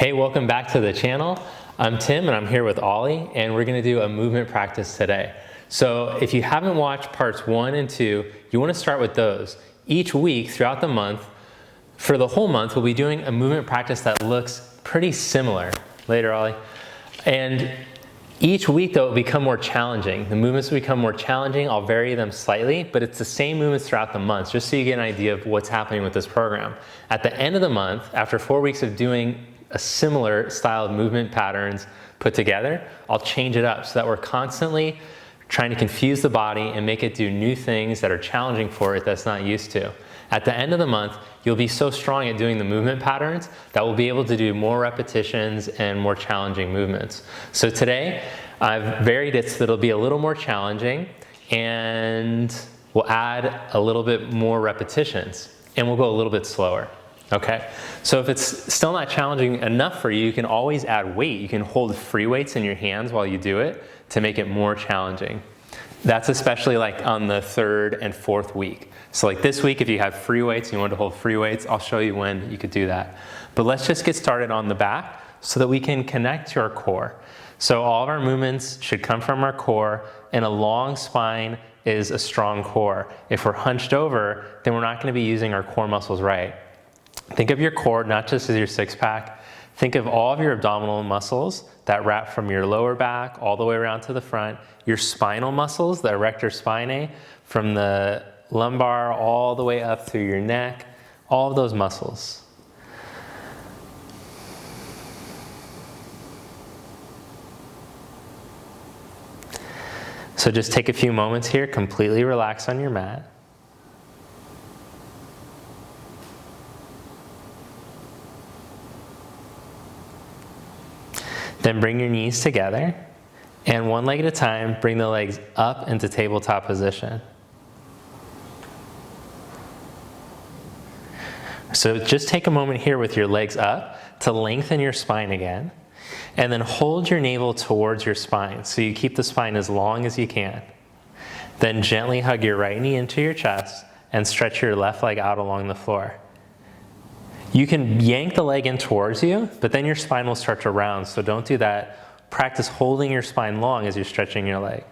Hey, welcome back to the channel. I'm Tim and I'm here with Ollie, and we're gonna do a movement practice today. So if you haven't watched parts 1 and 2, you wanna start with those. Each week throughout the month, for the whole month, we'll be doing a movement practice that looks pretty similar. Later, Ollie. And each week though, it will become more challenging. The movements will become more challenging. I'll vary them slightly, but it's the same movements throughout the month, just so you get an idea of what's happening with this program. At the end of the month, after 4 weeks of doing a similar style of movement patterns put together, I'll change it up so that we're constantly trying to confuse the body and make it do new things that are challenging for it that's not used to. At the end of the month, you'll be so strong at doing the movement patterns that we'll be able to do more repetitions and more challenging movements. So today, I've varied it so that it'll be a little more challenging, and we'll add a little bit more repetitions, and we'll go a little bit slower. Okay, so if it's still not challenging enough for you, you can always add weight. You can hold free weights in your hands while you do it to make it more challenging. That's especially like on the 3rd and 4th week. So like this week, if you have free weights and you want to hold free weights, I'll show you when you could do that. But let's just get started on the back so that we can connect to our core. So all of our movements should come from our core, and a long spine is a strong core. If we're hunched over, then we're not going to be using our core muscles right. Think of your core not just as your six-pack. Think of all of your abdominal muscles that wrap from your lower back all the way around to the front. Your spinal muscles, the erector spinae, from the lumbar all the way up through your neck. All of those muscles. So just take a few moments here, completely relax on your mat. Then bring your knees together, and one leg at a time, bring the legs up into tabletop position. So just take a moment here with your legs up to lengthen your spine again, and then hold your navel towards your spine so you keep the spine as long as you can. Then gently hug your right knee into your chest and stretch your left leg out along the floor. You can yank the leg in towards you, but then your spine will start to round, so don't do that. Practice holding your spine long as you're stretching your leg.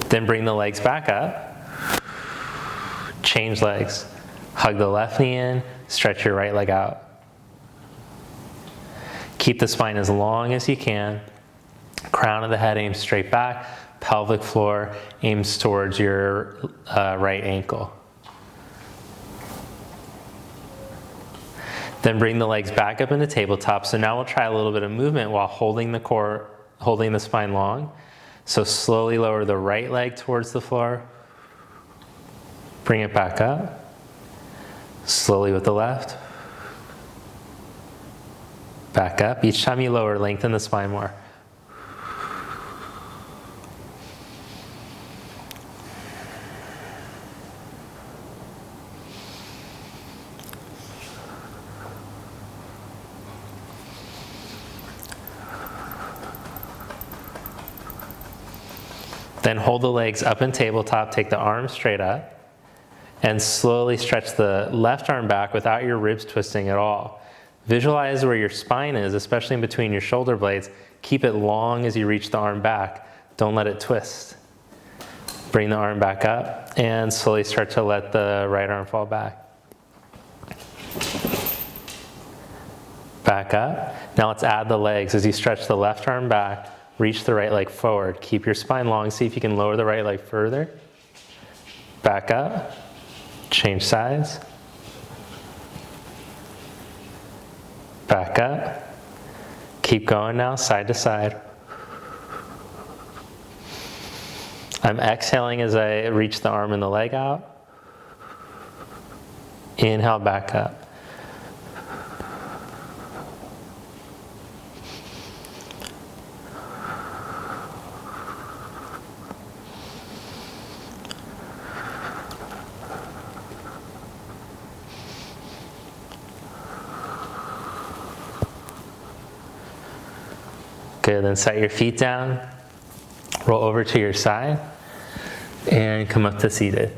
Then bring the legs back up. Change legs. Hug the left knee in, stretch your right leg out. Keep the spine as long as you can. Crown of the head aims straight back. Pelvic floor aims towards your right ankle. Then bring the legs back up into tabletop. So now we'll try a little bit of movement while holding the core, holding the spine long. So slowly lower the right leg towards the floor. Bring it back up. Slowly with the left. Back up. Each time you lower, lengthen the spine more. Then hold the legs up in tabletop, take the arms straight up, and slowly stretch the left arm back without your ribs twisting at all. Visualize where your spine is, especially in between your shoulder blades. Keep it long as you reach the arm back. Don't let it twist. Bring the arm back up and slowly start to let the right arm fall back. Back up. Now let's add the legs as you stretch the left arm back. Reach the right leg forward. Keep your spine long. See if you can lower the right leg further. Back up. Change sides. Back up. Keep going now, side to side. I'm exhaling as I reach the arm and the leg out. Inhale, back up. Good, then set your feet down, roll over to your side, and come up to seated.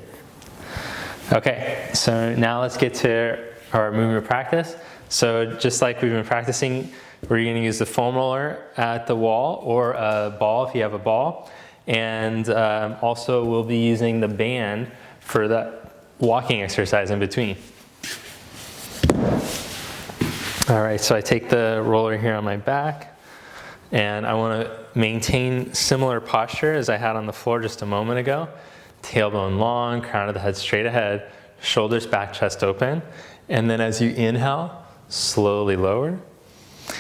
Okay, so now let's get to our movement practice. So just like we've been practicing, we're going to use the foam roller at the wall or a ball if you have a ball. And also we'll be using the band for that walking exercise in between. All right, so I take the roller here on my back, and I want to maintain similar posture as I had on the floor just a moment ago. Tailbone long, crown of the head straight ahead, shoulders back, chest open. And then as you inhale, slowly lower.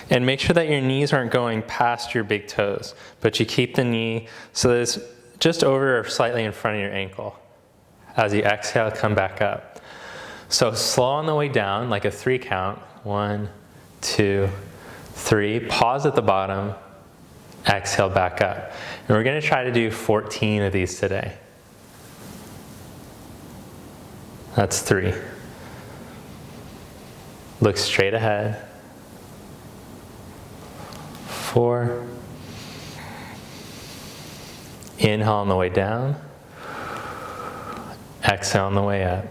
And make sure that your knees aren't going past your big toes, but you keep the knee so that it's just over or slightly in front of your ankle. As you exhale, come back up. So slow on the way down, like a 3 count. 1, 2, 3. Pause at the bottom. Exhale back up. And we're going to try to do 14 of these today. That's 3. Look straight ahead. 4. Inhale on the way down. Exhale on the way up.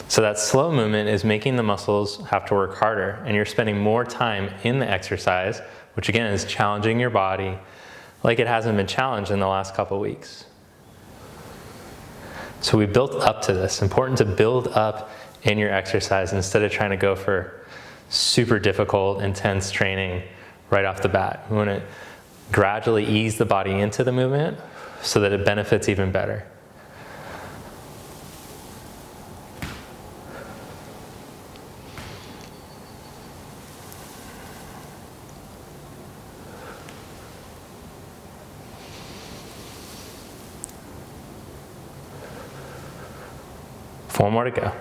So that slow movement is making the muscles have to work harder, and you're spending more time in the exercise, which again is challenging your body like it hasn't been challenged in the last couple weeks. So we built up to this. Important to build up in your exercise instead of trying to go for super difficult, intense training right off the bat. We want to gradually ease the body into the movement so that it benefits even better. Four more to go.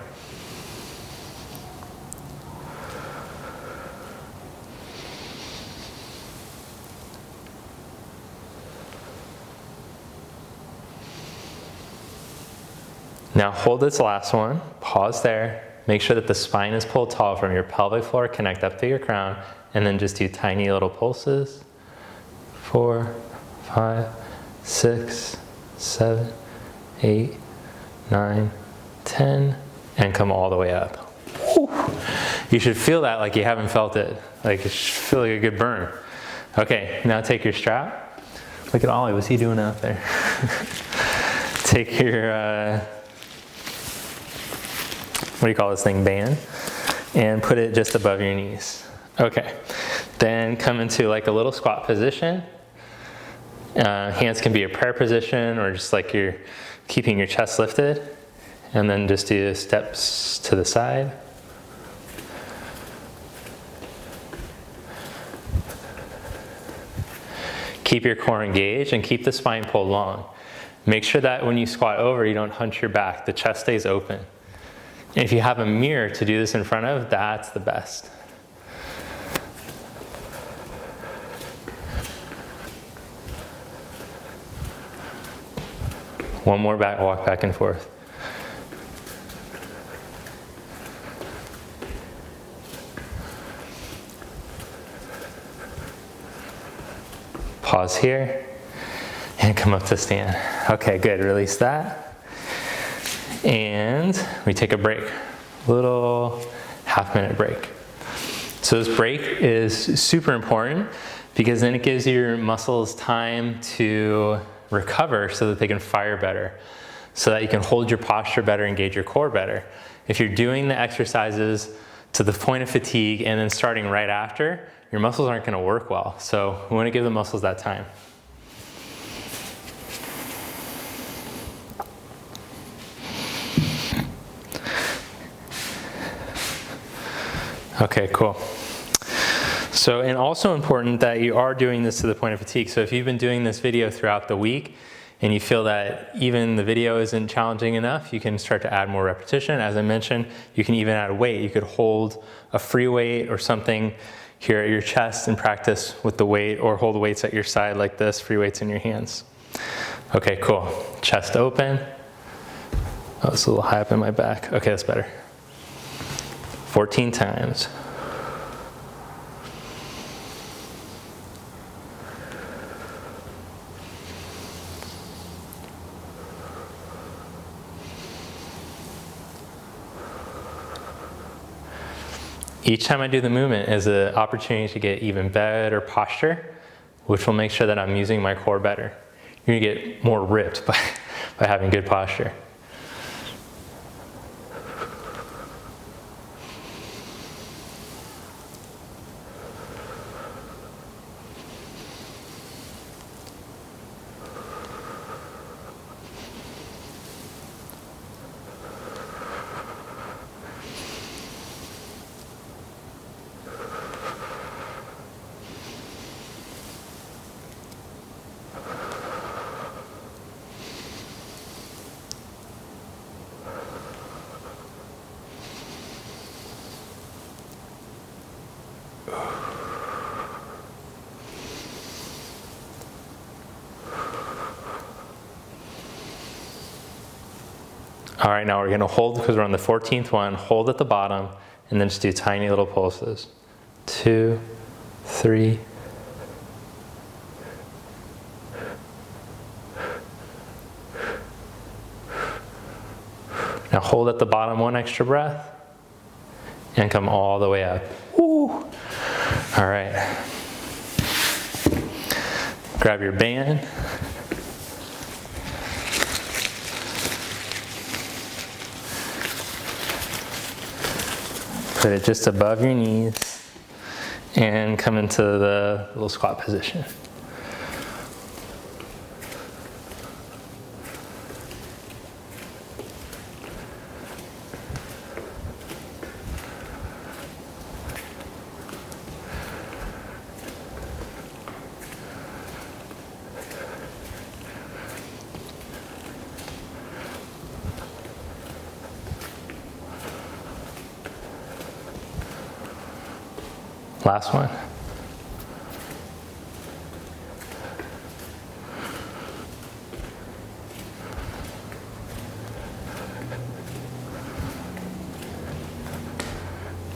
Now hold this last one, pause there, make sure that the spine is pulled tall from your pelvic floor, connect up to your crown, and then just do tiny little pulses. 4, 5, 6, 7, 8, 9, 10, and come all the way up. Whew. You should feel that like you haven't felt it. Like it should feel like a good burn. Okay, now take your strap. Look at Ollie, what's he doing out there? Take your, what do you call this thing, band, and put it just above your knees. Okay, then come into like a little squat position. Hands can be a prayer position or just like you're keeping your chest lifted. And then just do steps to the side. Keep your core engaged and keep the spine pulled long. Make sure that when you squat over, you don't hunch your back. The chest stays open. And if you have a mirror to do this in front of, that's the best. One more back, walk back and forth. Pause here and come up to stand. Okay, good, release that. And we take a break, little half-minute break. So this break is super important because then it gives your muscles time to recover so that they can fire better, so that you can hold your posture better, engage your core better. If you're doing the exercises to the point of fatigue and then starting right after, your muscles aren't going to work well. So we want to give the muscles that time. Okay, cool. So, and also important that you are doing this to the point of fatigue. So if you've been doing this video throughout the week and you feel that even the video isn't challenging enough, you can start to add more repetition. As I mentioned, you can even add weight. You could hold a free weight or something here at your chest and practice with the weight, or hold weights at your side like this, free weights in your hands. Okay, cool. Chest open. Oh, it's a little high up in my back. Okay, that's better. 14 times. Each time I do the movement is an opportunity to get even better posture, which will make sure that I'm using my core better. You're gonna get more ripped by having good posture. All right, now we're gonna hold because we're on the 14th one, hold at the bottom, and then just do tiny little pulses. 2, 3. Now hold at the bottom, one extra breath, and come all the way up. Woo. All right. Grab your band. Put it just above your knees and come into the little squat position. Last one.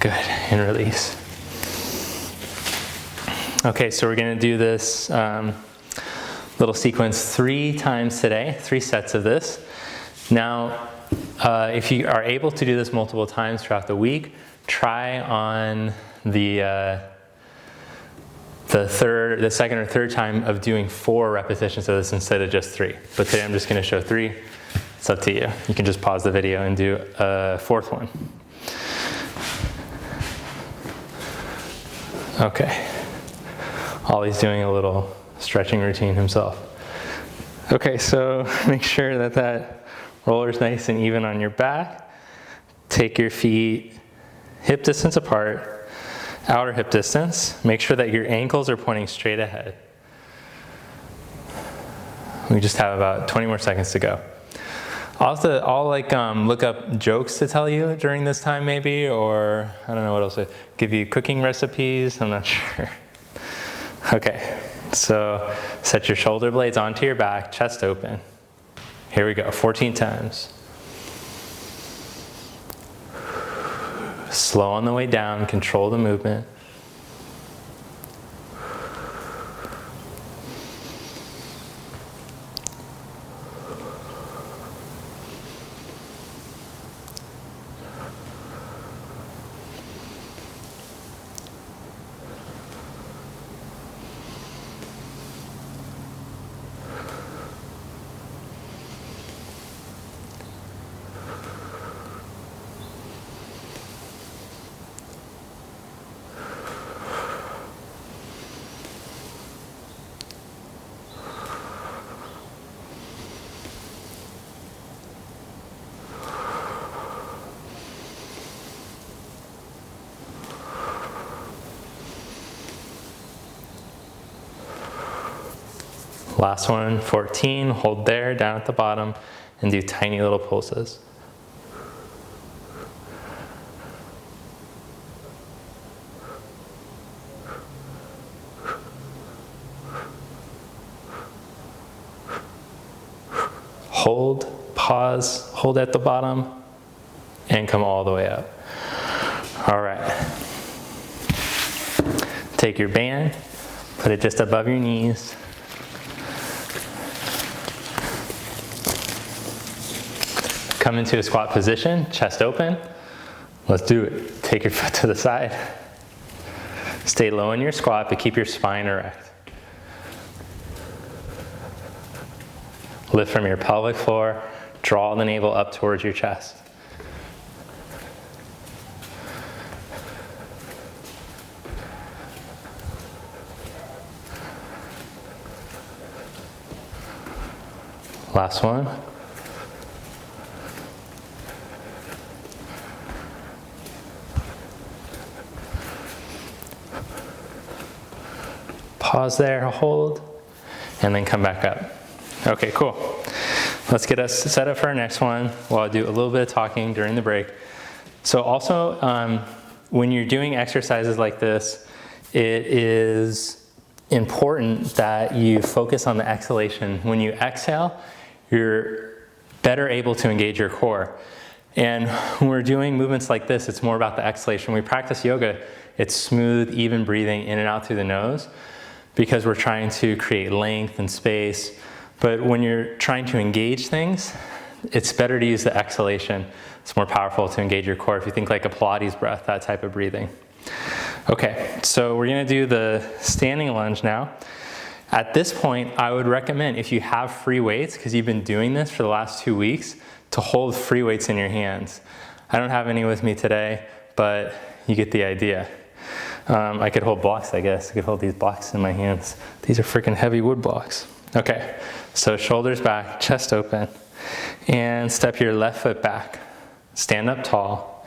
Good, and release. Okay, so we're gonna do this little sequence 3 times today, 3 sets of this. Now, if you are able to do this multiple times throughout the week, try on the second or third time of doing 4 repetitions of this instead of just 3. But today I'm just going to show 3. It's up to you. You can just pause the video and do a 4th one. Okay. Ollie's doing a little stretching routine himself. Okay, so make sure that that roller's nice and even on your back. Take your feet hip distance apart, outer hip distance. Make sure that your ankles are pointing straight ahead. We just have about 20 more seconds to go. I'll look up jokes to tell you during this time maybe, or I don't know what else. Give you cooking recipes, I'm not sure. Okay, so set your shoulder blades onto your back, chest open. Here we go, 14 times. Slow on the way down, control the movement. Last one, 14, hold there, down at the bottom, and do tiny little pulses. Hold, pause, hold at the bottom, and come all the way up. All right. Take your band, put it just above your knees. Come into a squat position, chest open. Let's do it. Take your foot to the side. Stay low in your squat, but keep your spine erect. Lift from your pelvic floor. Draw the navel up towards your chest. Last one. Pause there, hold, and then come back up. Okay, cool. Let's get us set up for our next one while I do a little bit of talking during the break. So also, when you're doing exercises like this, it is important that you focus on the exhalation. When you exhale, you're better able to engage your core. And when we're doing movements like this, it's more about the exhalation. When we practice yoga, it's smooth, even breathing in and out through the nose because we're trying to create length and space. But when you're trying to engage things, it's better to use the exhalation. It's more powerful to engage your core if you think like a Pilates breath, that type of breathing. Okay, so we're gonna do the standing lunge now. At this point, I would recommend, if you have free weights, because you've been doing this for the last 2 weeks, to hold free weights in your hands. I don't have any with me today, but you get the idea. I could hold blocks, I guess. I could hold these blocks in my hands. These are freaking heavy wood blocks. Okay, so shoulders back, chest open, and step your left foot back. Stand up tall.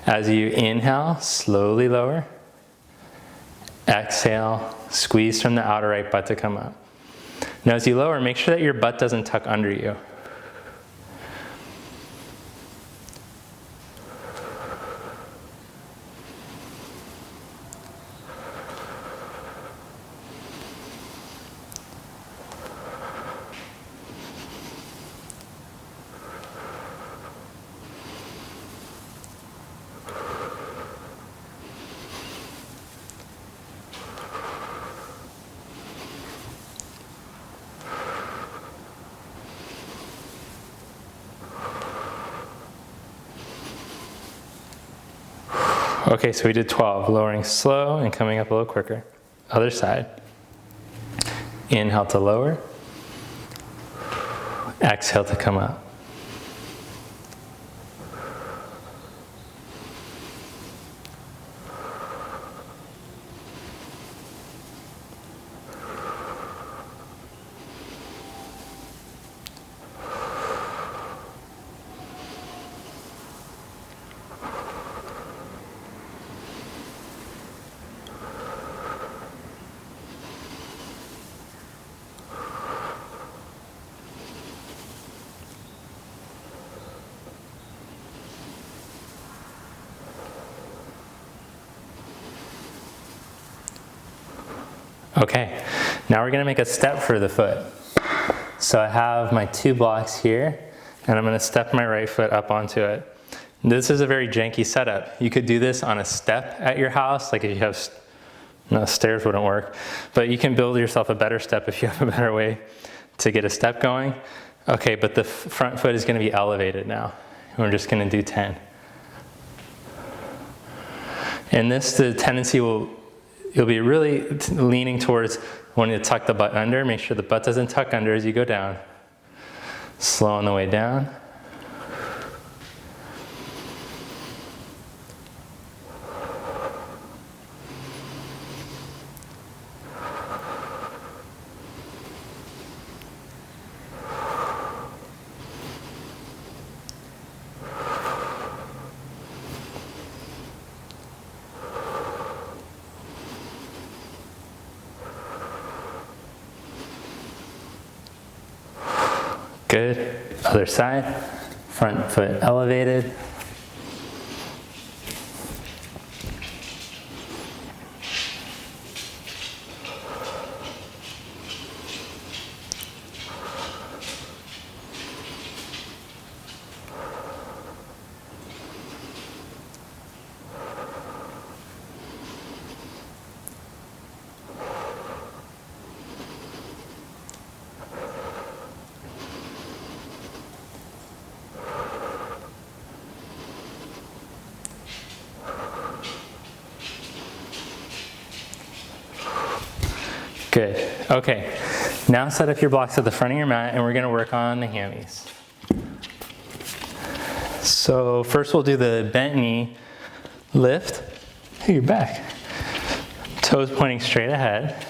As you inhale, slowly lower. Exhale, squeeze from the outer right butt to come up. Now as you lower, make sure that your butt doesn't tuck under you. Okay, so we did 12, lowering slow and coming up a little quicker. Other side. Inhale to lower. Exhale to come up. Okay, now we're gonna make a step for the foot. So I have my 2 blocks here, and I'm gonna step my right foot up onto it. This is a very janky setup. You could do this on a step at your house, like if you have, no, stairs wouldn't work, but you can build yourself a better step if you have a better way to get a step going. Okay, but the front foot is gonna be elevated now. And we're just gonna do 10. And this, the tendency you'll be really leaning towards wanting to tuck the butt under. Make sure the butt doesn't tuck under as you go down. Slow on the way down. Good. Other side. Front foot elevated. Good. Okay. Now set up your blocks at the front of your mat and we're going to work on the hammies. So first we'll do the bent knee lift. Hey, you're back. Toes pointing straight ahead.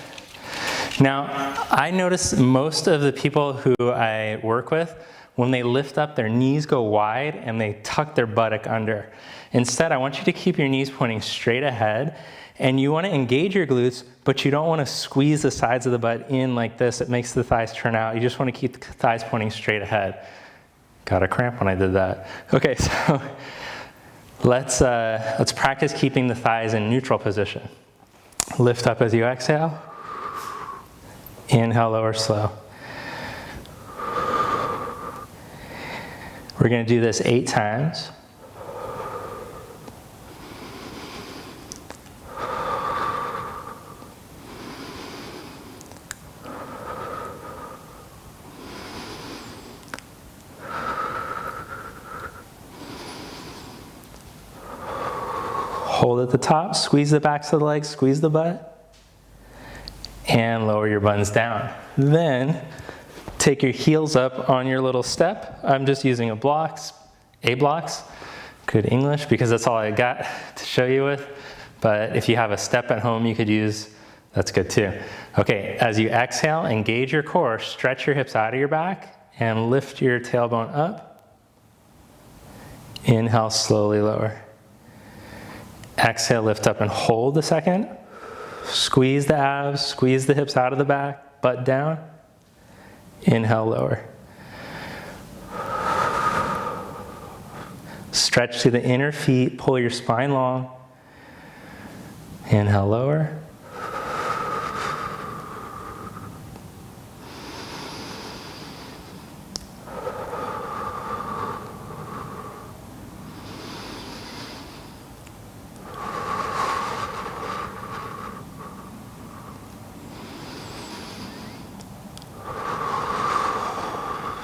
Now, I notice most of the people who I work with, when they lift up, their knees go wide and they tuck their buttock under. Instead, I want you to keep your knees pointing straight ahead, and you want to engage your glutes, but you don't want to squeeze the sides of the butt in like this. It makes the thighs turn out. You just want to keep the thighs pointing straight ahead. Got a cramp when I did that. Okay, so let's practice keeping the thighs in neutral position. Lift up as you exhale. Inhale, lower, slow. We're going to do this 8 times. Hold at the top, squeeze the backs of the legs, squeeze the butt, and lower your buns down. Then take your heels up on your little step. I'm just using A blocks, good English, because that's all I got to show you with. But if you have a step at home you could use, that's good too. Okay, as you exhale, engage your core, stretch your hips out of your back, and lift your tailbone up. Inhale, slowly lower. Exhale, lift up and hold a second. Squeeze the abs, squeeze the hips out of the back, butt down. Inhale, lower. Stretch to the inner feet, pull your spine long. Inhale, lower.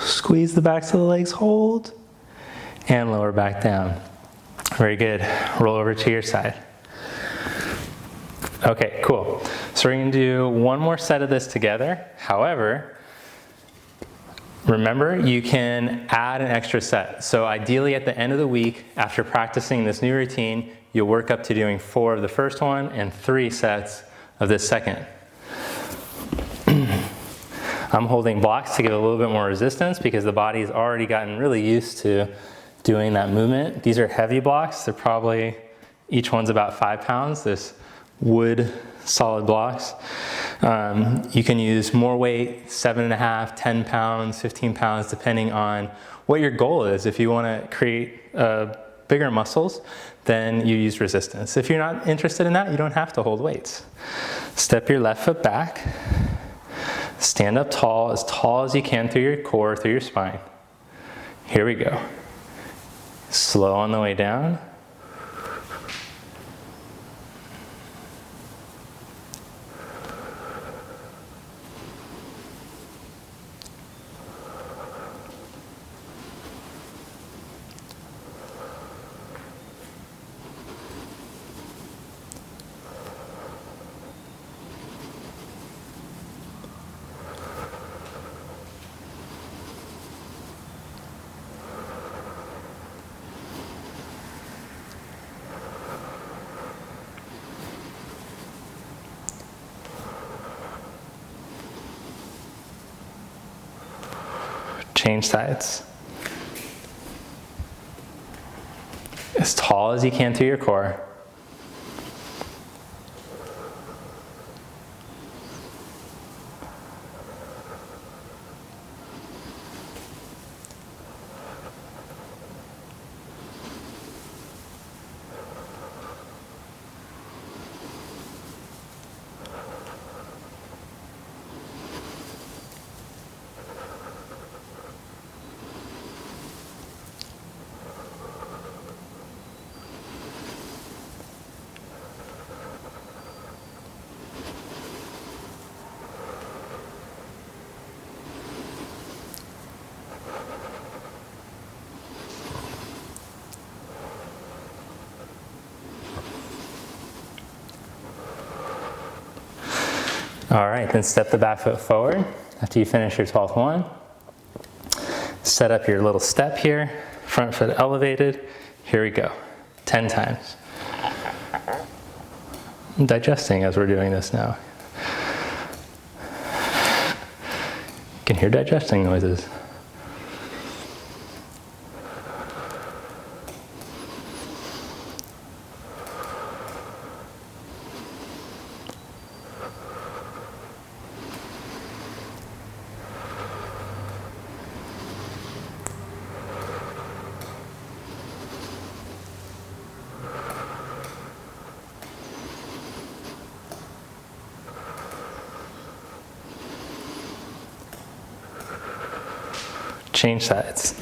Squeeze the backs of the legs, hold, and lower back down. Very good. Roll over to your side. Okay, cool. So we're going to do one more set of this together. However, remember, you can add an extra set. So ideally at the end of the week, after practicing this new routine, you'll work up to doing 4 of the first one and 3 sets of this second. I'm holding blocks to give a little bit more resistance because the body's already gotten really used to doing that movement. These are heavy blocks. They're probably, each one's about 5 pounds, this wood solid blocks. You can use more weight, 7.5, 10 pounds, 15 pounds, depending on what your goal is. If you want to create bigger muscles, then you use resistance. If you're not interested in that, you don't have to hold weights. Step your left foot back. Stand up tall as you can through your core, through your spine. Here we go. Slow on the way down. Change sides. As tall as you can through your core. All right, then step the back foot forward after you finish your 12th one. Set up your little step here, front foot elevated. Here we go, 10 times. I'm digesting as we're doing this now. You can hear digesting noises. Change sides.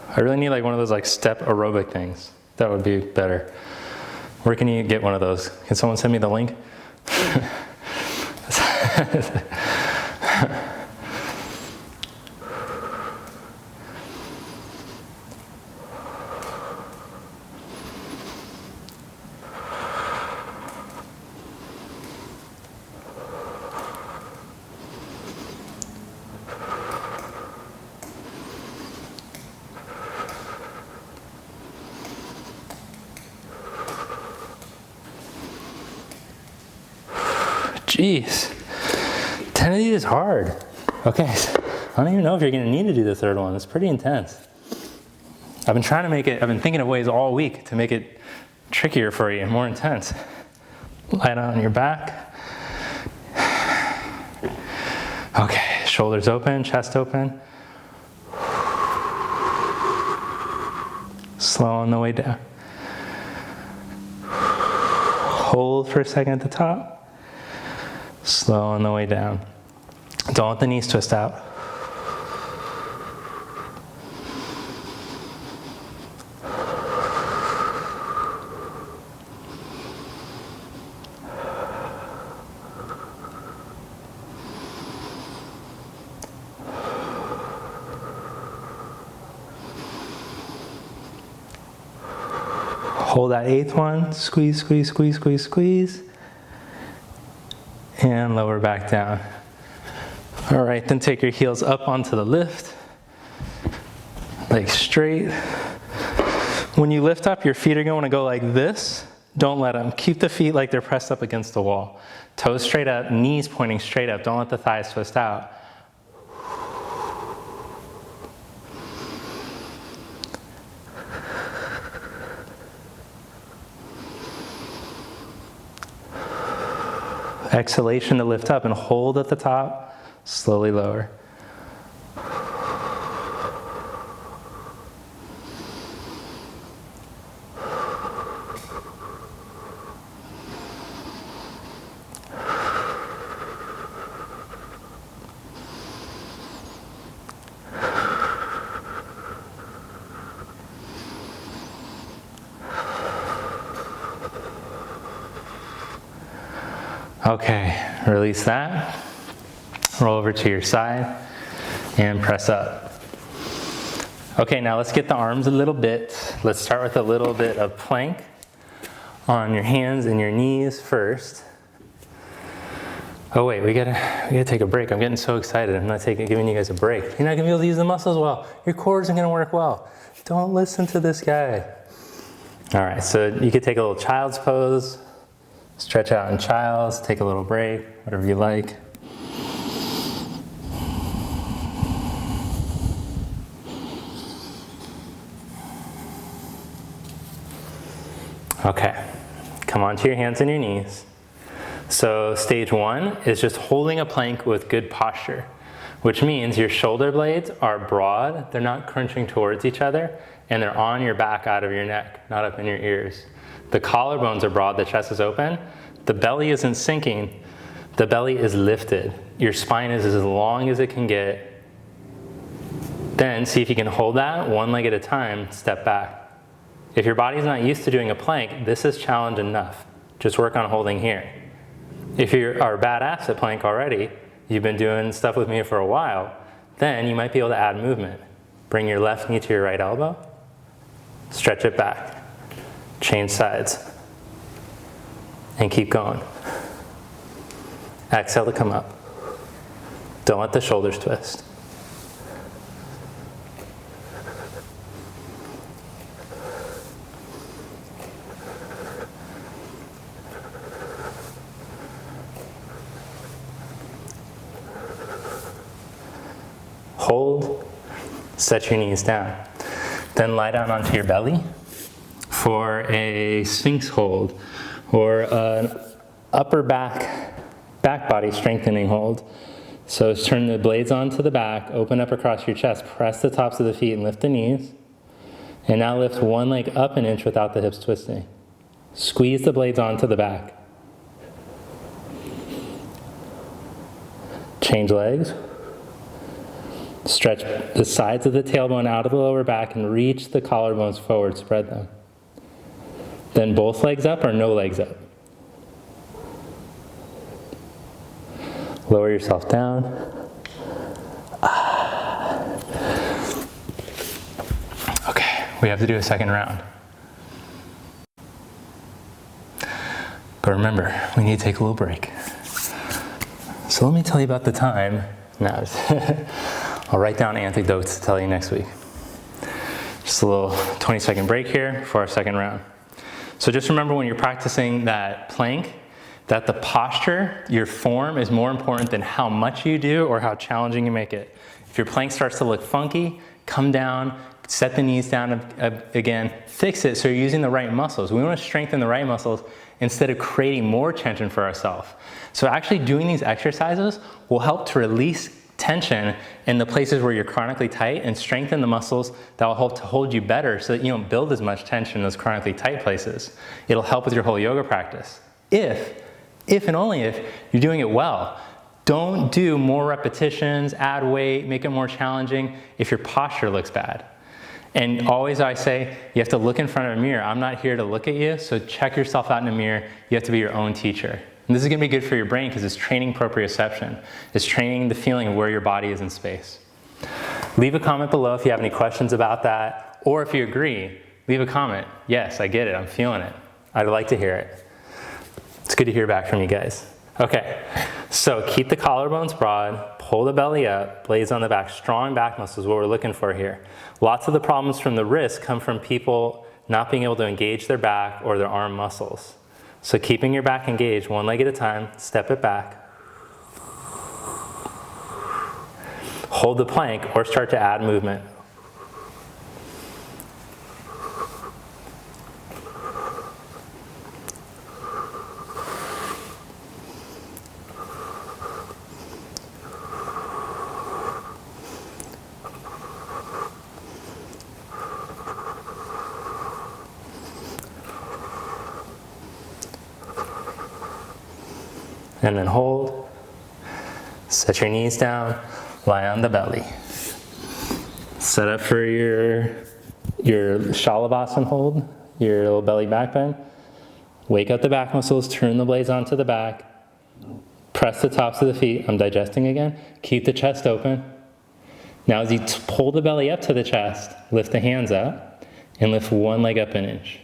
I really need like one of those like step aerobic things. That would be better. Where can you get one of those? Can someone send me the link? Jeez, 10 of these is hard. Okay, I don't even know if you're gonna need to do the third one. It's pretty intense. I've been trying to make it, I've been thinking of ways all week to make it trickier for you and more intense. Lie down on your back. Okay, shoulders open, chest open. Slow on the way down. Hold for a second at the top. Slow on the way down. Don't let the knees twist out. Hold that 8th one. Squeeze, squeeze, squeeze, squeeze, squeeze. And lower back down. All right, then take your heels up onto the lift. Legs straight. When you lift up, your feet are going to go like this. Don't let them. Keep the feet like they're pressed up against the wall. Toes straight up, knees pointing straight up. Don't let the thighs twist out. Exhalation to lift up and hold at the top, slowly lower. Okay, release that. Roll over to your side and press up. Okay, now let's get the arms a little bit. Let's start with a little bit of plank on your hands and your knees first. Oh wait, we gotta take a break. I'm getting so excited. I'm not giving you guys a break. You're not gonna be able to use the muscles well. Your core isn't gonna work well. Don't listen to this guy. All right, so you could take a little child's pose. Stretch out in child's, take a little break, whatever you like. Okay, come onto your hands and your knees. So stage 1 is just holding a plank with good posture, which means your shoulder blades are broad, they're not crunching towards each other, and they're on your back out of your neck, not up in your ears. The collarbones are broad, the chest is open. The belly isn't sinking, the belly is lifted. Your spine is as long as it can get. Then see if you can hold that one leg at a time, step back. If your body's not used to doing a plank, this is challenge enough. Just work on holding here. If you are badass at plank already, you've been doing stuff with me for a while, then you might be able to add movement. Bring your left knee to your right elbow. Stretch it back. Change sides. And keep going. Exhale to come up. Don't let the shoulders twist. Hold, set your knees down. Then lie down onto your belly for a Sphynx Hold, or an upper back body strengthening hold. So turn the blades onto the back, open up across your chest, press the tops of the feet and lift the knees. And now lift one leg up an inch without the hips twisting. Squeeze the blades onto the back. Change legs. Stretch the sides of the tailbone out of the lower back and reach the collarbones forward, spread them. Then both legs up or no legs up. Lower yourself down. Okay, we have to do a second round. But remember, we need to take a little break. So let me tell you about the time. No, I'll write down anecdotes to tell you next week. Just a little 20-second break here for our second round. So just remember when you're practicing that plank, that the posture, your form, is more important than how much you do or how challenging you make it. If your plank starts to look funky, come down, set the knees down again, fix it so you're using the right muscles. We want to strengthen the right muscles instead of creating more tension for ourselves. So actually doing these exercises will help to release tension in the places where you're chronically tight and strengthen the muscles that will help to hold you better so that you don't build as much tension in those chronically tight places. It'll help with your whole yoga practice. If and only if you're doing it well. Don't do more repetitions, add weight, make it more challenging if your posture looks bad. And always I say, you have to look in front of a mirror. I'm not here to look at you, so check yourself out in the mirror. You have to be your own teacher. And this is gonna be good for your brain because it's training proprioception. It's training the feeling of where your body is in space. Leave a comment below if you have any questions about that, or if you agree, leave a comment. Yes, I get it, I'm feeling it. I'd like to hear it. It's good to hear back from you guys. Okay, so keep the collarbones broad, pull the belly up, blades on the back, strong back muscles is what we're looking for here. Lots of the problems from the wrist come from people not being able to engage their back or their arm muscles. So keeping your back engaged, one leg at a time, step it back. Hold the plank or start to add movement. And then hold, set your knees down, lie on the belly. Set up for your Shalabhasana hold, your little belly back bend. Wake up the back muscles, turn the blades onto the back. Press the tops of the feet, I'm digesting again. Keep the chest open. Now as you pull the belly up to the chest, lift the hands up and lift one leg up an inch.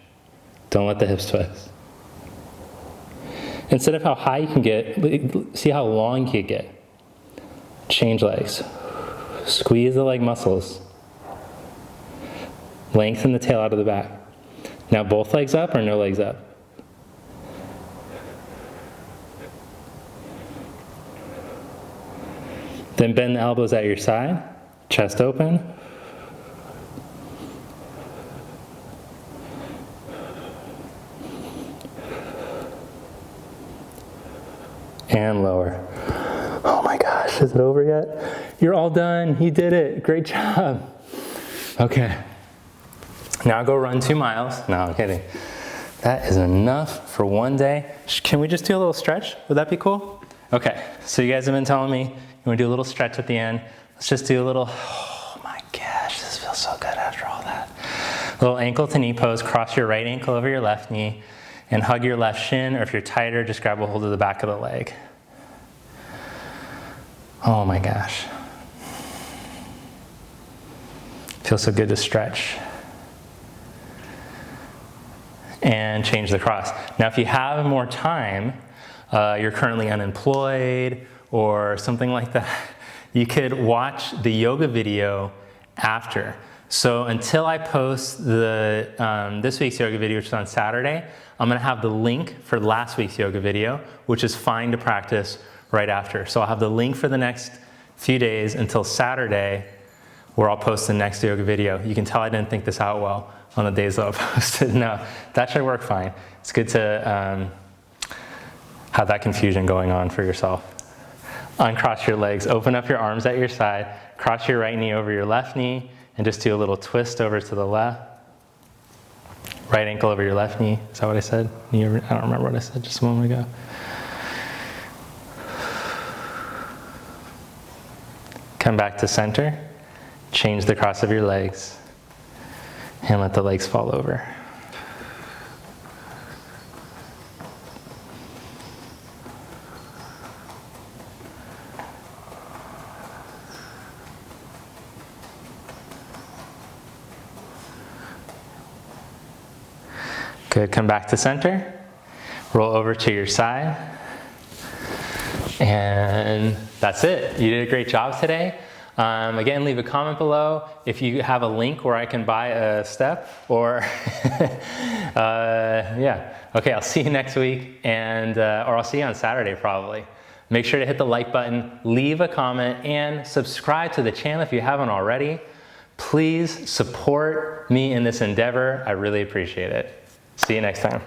Don't let the hips twist. Instead of how high you can get, see how long you can get. Change legs. Squeeze the leg muscles. Lengthen the tail out of the back. Now both legs up or no legs up? Then bend the elbows at your side, chest open. And lower. Oh my gosh, is it over yet? You're all done, you did it, great job. Okay, now go run 2 miles. No, I'm kidding. That is enough for one day. Can we just do a little stretch? Would that be cool? Okay, so you guys have been telling me you want to do a little stretch at the end. Let's just do a little, oh my gosh, this feels so good after all that. A little ankle to knee pose, cross your right ankle over your left knee and hug your left shin, or if you're tighter, just grab a hold of the back of the leg. Oh my gosh. Feels so good to stretch. And change the cross. Now, if you have more time, you're currently unemployed or something like that, you could watch the yoga video after. So until I post this week's yoga video, which is on Saturday, I'm gonna have the link for last week's yoga video, which is fine to practice right after. So I'll have the link for the next few days until Saturday, where I'll post the next yoga video. You can tell I didn't think this out well on the days that I'll post it. No, that should work fine. It's good to have that confusion going on for yourself. Uncross your legs, open up your arms at your side, cross your right knee over your left knee, and just do a little twist over to the left. Right ankle over your left knee. Is that what I said? Knee over, I don't remember what I said just a moment ago. Come back to center. Change the cross of your legs. And let the legs fall over. Good, come back to center. Roll over to your side. And that's it. You did a great job today. Again, leave a comment below if you have a link where I can buy a step or, yeah. Okay, I'll see you next week and, or I'll see you on Saturday probably. Make sure to hit the like button, leave a comment, and subscribe to the channel if you haven't already. Please support me in this endeavor. I really appreciate it. See you next time.